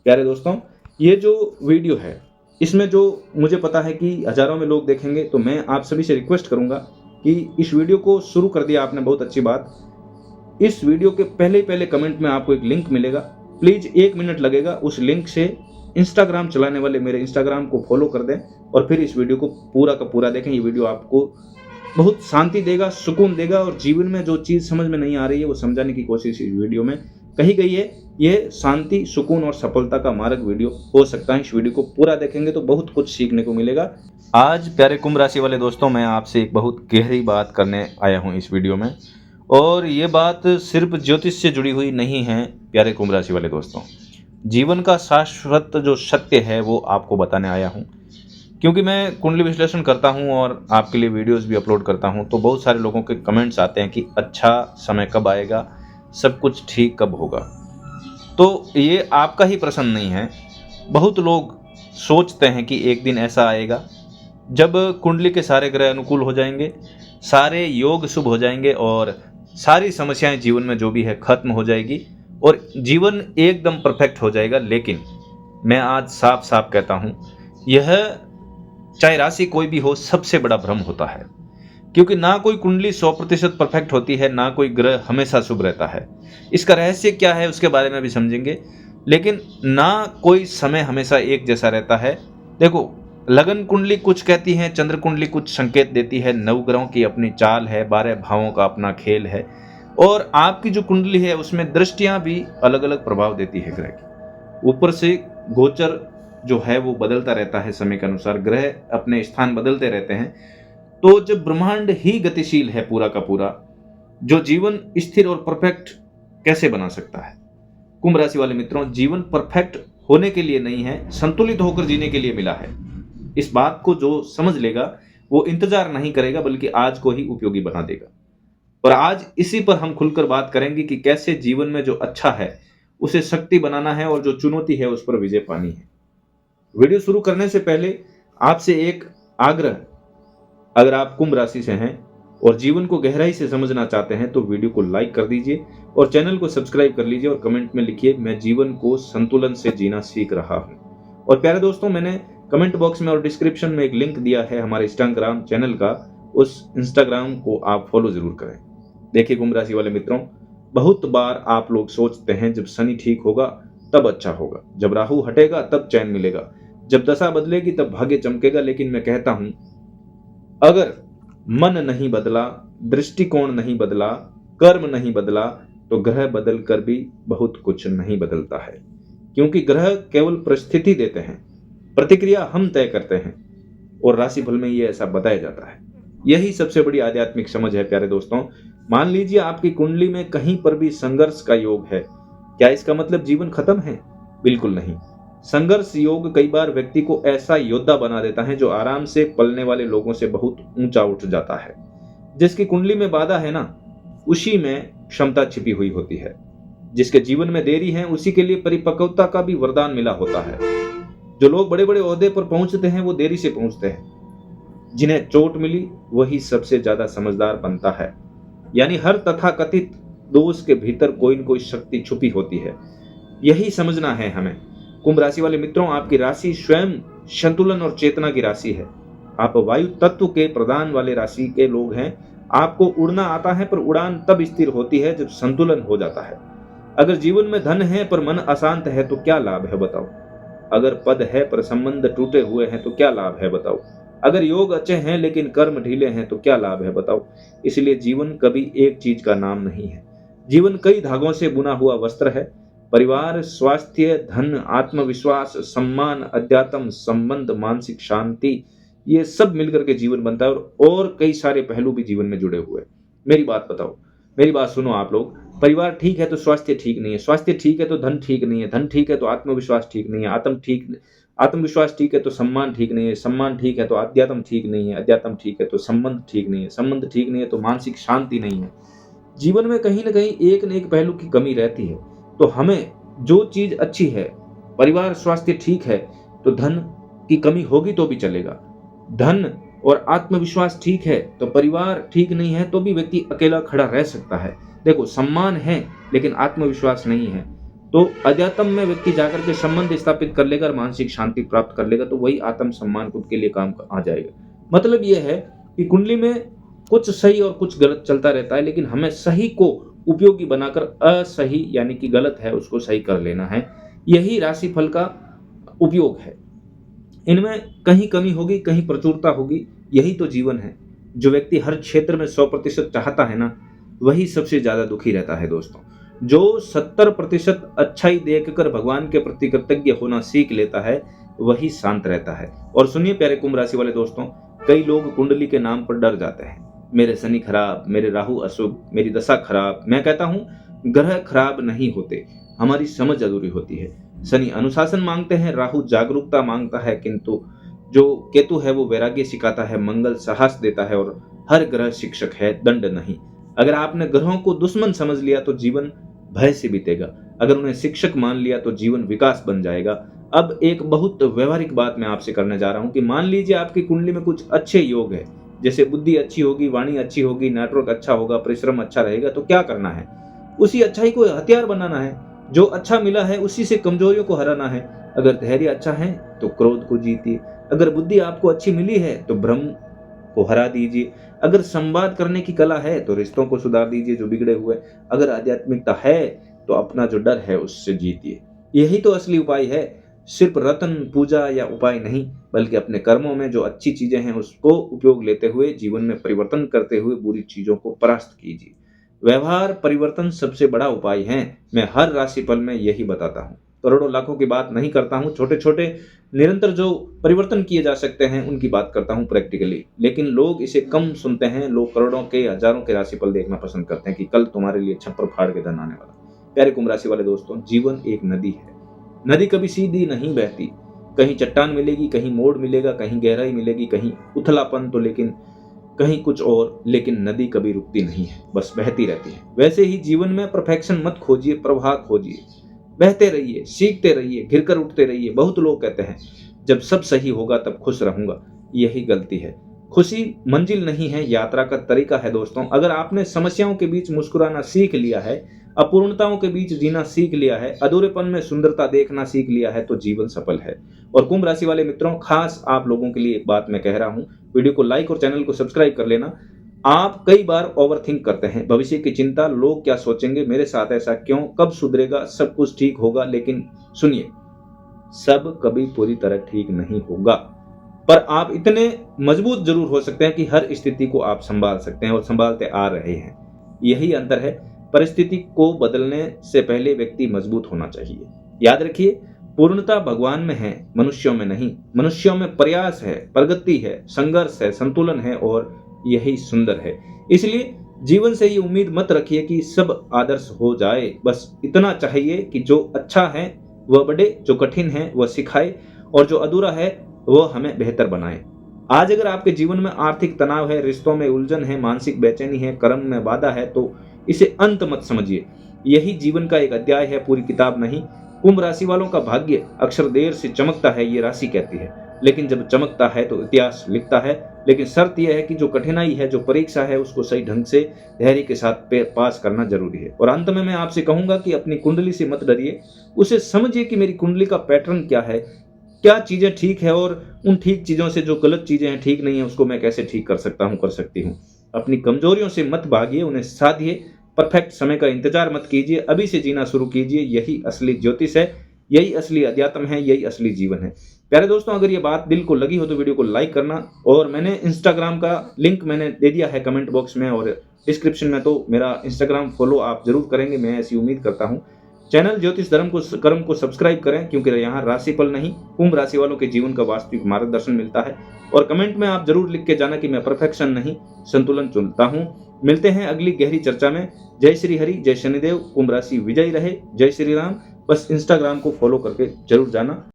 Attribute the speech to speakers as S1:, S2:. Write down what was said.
S1: प्यारे दोस्तों, ये जो वीडियो है इसमें जो मुझे पता है कि हजारों में लोग देखेंगे, तो मैं आप सभी से रिक्वेस्ट करूंगा कि इस वीडियो को शुरू कर दिया आपने, बहुत अच्छी बात। इस वीडियो के पहले पहले कमेंट में आपको एक लिंक मिलेगा, प्लीज 1 मिनट लगेगा, उस लिंक से इंस्टाग्राम चलाने वाले मेरे इंस्टाग्राम को फॉलो कर दें और फिर इस वीडियो को पूरा का पूरा देखें। ये वीडियो आपको बहुत शांति देगा, सुकून देगा और जीवन में जो चीज़ समझ में नहीं आ रही है वो समझाने की कोशिश इस वीडियो में कही गई है। ये शांति, सुकून और सफलता का मार्ग वीडियो हो सकता है। इस वीडियो को पूरा देखेंगे तो बहुत कुछ सीखने को मिलेगा। आज प्यारे कुंभ राशि वाले दोस्तों, मैं आपसे एक बहुत गहरी बात करने आया हूँ इस वीडियो में, और ये बात सिर्फ ज्योतिष से जुड़ी हुई नहीं है। प्यारे कुंभ राशि वाले दोस्तों, जीवन का शाश्वत जो सत्य है वो आपको बताने आया हूँ। क्योंकि मैं कुंडली विश्लेषण करता हूँ और आपके लिए वीडियोस भी अपलोड करता हूँ, तो बहुत सारे लोगों के कमेंट्स आते हैं कि अच्छा समय कब आएगा, सब कुछ ठीक कब होगा। तो ये आपका ही प्रश्न नहीं है। बहुत लोग सोचते हैं कि एक दिन ऐसा आएगा जब कुंडली के सारे ग्रह अनुकूल हो जाएंगे, सारे योग शुभ हो जाएंगे और सारी समस्याएं जीवन में जो भी है खत्म हो जाएगी और जीवन एकदम परफेक्ट हो जाएगा। लेकिन मैं आज साफ साफ कहता हूँ, यह चाहे राशि कोई भी हो, सबसे बड़ा भ्रम होता है। क्योंकि ना कोई कुंडली 100% परफेक्ट होती है, ना कोई ग्रह हमेशा शुभ रहता है। इसका रहस्य क्या है उसके बारे में भी समझेंगे। लेकिन ना कोई समय हमेशा एक जैसा रहता है। देखो, लगन कुंडली कुछ कहती है, चंद्र कुंडली कुछ संकेत देती है, नवग्रहों की अपनी चाल है, 12 भावों का अपना खेल है, और आपकी जो कुंडली है उसमें दृष्टियां भी अलग अलग प्रभाव देती है ग्रह की। ऊपर से गोचर जो है वो बदलता रहता है, समय के अनुसार ग्रह अपने स्थान बदलते रहते हैं। तो जब ब्रह्मांड ही गतिशील है पूरा का पूरा, जो जीवन स्थिर और परफेक्ट कैसे बना सकता है? कुंभ राशि वाले मित्रों, जीवन परफेक्ट होने के लिए नहीं है, संतुलित होकर जीने के लिए मिला है। इस बात को जो समझ लेगा वो इंतजार नहीं करेगा, बल्कि आज को ही उपयोगी बना देगा। और आज इसी पर हम खुलकर बात करेंगे कि कैसे जीवन में जो अच्छा है उसे शक्ति बनाना है और जो चुनौती है उस पर विजय पानी है। वीडियो शुरू करने से पहले आपसे एक आग्रह, अगर आप कुंभ राशि से हैं और जीवन को गहराई से समझना चाहते हैं तो वीडियो को लाइक कर दीजिए और चैनल को सब्सक्राइब कर लीजिए और कमेंट में लिखिए, मैं जीवन को संतुलन से जीना सीख रहा हूं। और प्यारे दोस्तों, मैंने कमेंट बॉक्स में और डिस्क्रिप्शन में एक लिंक दिया है हमारे इंस्टाग्राम चैनल का, उस इंस्टाग्राम को आप फॉलो जरूर करें। देखिए कुंभ राशि वाले मित्रों, बहुत बार आप लोग सोचते हैं जब शनि ठीक होगा तब अच्छा होगा, जब राहु हटेगा तब चैन मिलेगा, जब दशा बदलेगी तब भाग्य चमकेगा। लेकिन मैं कहता हूं, अगर मन नहीं बदला, दृष्टिकोण नहीं बदला, कर्म नहीं बदला, तो ग्रह बदल कर भी बहुत कुछ नहीं बदलता है। क्योंकि ग्रह केवल परिस्थिति देते हैं, प्रतिक्रिया हम तय करते हैं, और राशिफल में ये ऐसा बताया जाता है। यही सबसे बड़ी आध्यात्मिक समझ है प्यारे दोस्तों। मान लीजिए आपकी कुंडली में कहीं पर भी संघर्ष का योग है, क्या इसका मतलब जीवन खत्म है? बिल्कुल नहीं। संघर्ष योग कई बार व्यक्ति को ऐसा योद्धा बना देता है जो आराम से पलने वाले लोगों से बहुत ऊंचा उठ जाता है। जिसकी कुंडली में बाधा है ना, उसी में क्षमता छिपी हुई होती है। जिसके जीवन में देरी है उसी के लिए परिपक्वता का भी वरदान मिला होता है। जो लोग बड़े बड़े ओहदे पर पहुंचते हैं वो देरी से पहुंचते हैं। जिन्हें चोट मिली वही सबसे ज्यादा समझदार बनता है। यानी हर तथाकथित दोष के भीतर कोई न कोई शक्ति छुपी होती है। यही समझना है हमें। कुंभ राशि वाले मित्रों, आपकी राशि स्वयं संतुलन और चेतना की राशि है। आप वायु तत्व के प्रदान वाले राशि के लोग हैं। आपको उड़ना आता है, पर उड़ान तब स्थिर होती है जब संतुलन हो जाता है। अगर जीवन में धन है पर मन अशांत है तो क्या लाभ है बताओ? अगर पद है पर संबंध टूटे हुए हैं तो क्या लाभ है बताओ? अगर योग अच्छे हैं लेकिन कर्म ढीले हैं तो क्या लाभ है बताओ? इसलिए जीवन कभी एक चीज का नाम नहीं है। जीवन कई धागों से बुना हुआ वस्त्र है। परिवार, स्वास्थ्य, धन, आत्मविश्वास, सम्मान, अध्यात्म, संबंध, मानसिक शांति, ये सब मिलकर के जीवन बनता है। और कई सारे पहलू भी जीवन में जुड़े हुए हैं। मेरी बात बताओ, मेरी बात सुनो आप लोग। परिवार ठीक है तो स्वास्थ्य ठीक नहीं है, स्वास्थ्य ठीक है तो धन ठीक नहीं है, धन ठीक है तो आत्मविश्वास ठीक नहीं है, आत्मविश्वास ठीक है तो सम्मान ठीक नहीं है, सम्मान ठीक है तो अध्यात्म ठीक नहीं है, अध्यात्म ठीक है तो संबंध ठीक नहीं है, संबंध ठीक नहीं है तो मानसिक शांति नहीं है। जीवन में कहीं ना कहीं एक न एक पहलू की कमी रहती है। तो हमें जो चीज अच्छी है, परिवार स्वास्थ्य ठीक है, तो धन की कमी होगी तो भी चलेगा। धन और आत्मविश्वास ठीक है तो परिवार ठीक नहीं है तो भी व्यक्ति अकेला खड़ा रह सकता है। देखो, सम्मान है लेकिन आत्मविश्वास नहीं है तो अध्यात्म में व्यक्ति जाकर के संबंध स्थापित कर लेगा और मानसिक शांति प्राप्त कर लेगा, तो वही आत्म सम्मान खुद के लिए काम आ जाएगा। मतलब यह है कि कुंडली में कुछ सही और कुछ गलत चलता रहता है, लेकिन हमें सही को उपयोगी बनाकर असही यानी कि गलत है उसको सही कर लेना है। यही राशिफल का उपयोग है। इनमें कहीं कमी होगी, कहीं प्रचुरता होगी, यही तो जीवन है। जो व्यक्ति हर क्षेत्र में 100% चाहता है ना, वही सबसे ज्यादा दुखी रहता है दोस्तों। जो 70% अच्छाई देखकर भगवान के प्रति कृतज्ञ होना सीख लेता है, वही शांत रहता है। और सुनिए प्यारे कुंभ राशि वाले दोस्तों, कई लोग कुंडली के नाम पर डर जाते हैं। मेरे शनि खराब, मेरे राहु अशुभ, मेरी दशा खराब। मैं कहता हूं ग्रह खराब नहीं होते, हमारी समझ अधूरी होती है। शनि अनुशासन मांगते हैं, राहु जागरूकता मांगता है, किंतु जो केतु है वो वैराग्य सिखाता है, मंगल साहस देता है, और हर ग्रह शिक्षक है, दंड नहीं। अगर आपने ग्रहों को दुश्मन समझ लिया तो जीवन भय से बीतेगा, अगर उन्हें शिक्षक मान लिया तो जीवन विकास बन जाएगा। अब एक बहुत व्यवहारिक बात मैं आपसे करने जा रहा हूं कि मान लीजिए आपकी कुंडली में कुछ अच्छे योग है, जैसे बुद्धि अच्छी होगी, वाणी अच्छी होगी, नेटवर्क अच्छा होगा, परिश्रम अच्छा रहेगा, तो क्या करना है? उसी अच्छाई को हथियार बनाना है। जो अच्छा मिला है उसी से कमजोरियों को हराना है। अगर धैर्य अच्छा है तो क्रोध को जीतिए, अगर बुद्धि आपको अच्छी मिली है तो भ्रम को हरा दीजिए, अगर संवाद करने की कला है तो रिश्तों को सुधार दीजिए जो बिगड़े हुए, अगर आध्यात्मिकता है तो अपना जो डर है उससे जीतिए। यही तो असली उपाय है। सिर्फ रतन पूजा या उपाय नहीं, बल्कि अपने कर्मों में जो अच्छी चीजें हैं उसको उपयोग लेते हुए जीवन में परिवर्तन करते हुए बुरी चीजों को परास्त कीजिए। व्यवहार परिवर्तन सबसे बड़ा उपाय है। मैं हर राशिफल में यही बताता हूँ, करोड़ों लाखों की बात नहीं करता हूँ। छोटे छोटे निरंतर जो परिवर्तन किए जा सकते हैं उनकी बात करता हूँ प्रैक्टिकली। लेकिन लोग इसे कम सुनते हैं। लोग करोड़ों के हजारों के राशिफल देखना पसंद करते हैं कि कल तुम्हारे लिए छप्पर फाड़ के धन आने वाला। प्यारे कुंभ राशि वाले दोस्तों, जीवन एक नदी है। नदी कभी सीधी नहीं बहती, कहीं चट्टान मिलेगी, कहीं मोड़ मिलेगा, कहीं गहराई मिलेगी, कहीं उथलापन तो लेकिन कहीं कुछ और। लेकिन नदी कभी रुकती नहीं है, बस बहती रहती है। वैसे ही जीवन में परफेक्शन मत खोजिए, प्रवाह खोजिए। बहते रहिए, सीखते रहिए, गिरकर उठते रहिए। बहुत लोग कहते हैं जब सब सही होगा तब खुश रहूंगा, यही गलती है। खुशी मंजिल नहीं है, यात्रा का तरीका है दोस्तों। अगर आपने समस्याओं के बीच मुस्कुराना सीख लिया है, अपूर्णताओं के बीच जीना सीख लिया है, अधूरेपन में सुंदरता देखना सीख लिया है, तो जीवन सफल है। और कुंभ राशि वाले मित्रों, खास आप लोगों के लिए एक बात मैं कह रहा हूं, वीडियो को लाइक और चैनल को सब्सक्राइब कर लेना। आप कई बार ओवरथिंक करते हैं, भविष्य की चिंता, लोग क्या सोचेंगे, मेरे साथ ऐसा क्यों, कब सुधरेगा, सब कुछ ठीक होगा। लेकिन सुनिए, सब कभी पूरी तरह ठीक नहीं होगा, पर आप इतने मजबूत जरूर हो सकते हैं कि हर स्थिति को आप संभाल सकते हैं और संभालते आ रहे हैं। यही अंतर है। परिस्थिति को बदलने से पहले व्यक्ति मजबूत होना चाहिए। याद रखिए, पूर्णता भगवान में है, मनुष्यों में नहीं। मनुष्यों में प्रयास है, प्रगति है, संघर्ष है, संतुलन है, और यही सुंदर है। इसलिए जीवन से ये उम्मीद मत रखिए कि सब आदर्श हो जाए। बस इतना चाहिए कि जो अच्छा है वह बढ़े, जो कठिन है वह सिखाए, और जो अधूरा है वह हमें बेहतर बनाए। आज अगर आपके जीवन में आर्थिक तनाव है, रिश्तों में उलझन है, मानसिक बेचैनी है, कर्म में बाधा है, तो इसे अंत मत समझिए। यही जीवन का एक अध्याय है, पूरी किताब नहीं। कुंभ राशि वालों का भाग्य अक्सर देर से चमकता है, ये राशि कहती है, लेकिन जब चमकता है तो इतिहास लिखता है। लेकिन शर्त यह है कि जो कठिनाई है, जो परीक्षा है, उसको सही ढंग से धैर्य के साथ पास करना जरूरी है। और अंत में मैं आपसे कहूंगा कि अपनी कुंडली से मत डरिए, उसे समझिए कि मेरी कुंडली का पैटर्न क्या है, क्या चीजें ठीक है, और उन ठीक चीजों से जो गलत चीजें हैं, ठीक नहीं है, उसको मैं कैसे ठीक कर सकता हूं, कर सकती हूं। अपनी कमजोरियों से मत भागिए, उन्हें साधिए। परफेक्ट समय का इंतजार मत कीजिए, अभी से जीना शुरू कीजिए। यही असली ज्योतिष है, यही असली अध्यात्म है, यही असली जीवन है। प्यारे दोस्तों, अगर ये बात दिल को लगी हो तो वीडियो को लाइक करना, और मैंने इंस्टाग्राम का लिंक मैंने दे दिया है कमेंट बॉक्स में और डिस्क्रिप्शन में, तो मेरा इंस्टाग्राम फॉलो आप जरूर करेंगे, मैं ऐसी उम्मीद करता हूँ। चैनल ज्योतिष कर्म को सब्सक्राइब करें, क्योंकि यहाँ राशिफल नहीं, कुंभ राशि वालों के जीवन का वास्तविक मार्गदर्शन मिलता है। और कमेंट में आप जरूर लिख के जाना कि मैं परफेक्शन नहीं, संतुलन चुनता हूँ। मिलते हैं अगली गहरी चर्चा में। जय श्री हरि, जय शनिदेव, कुंभ राशि विजयी रहे, जय श्री राम। बस इंस्टाग्राम को फॉलो करके जरूर जाना।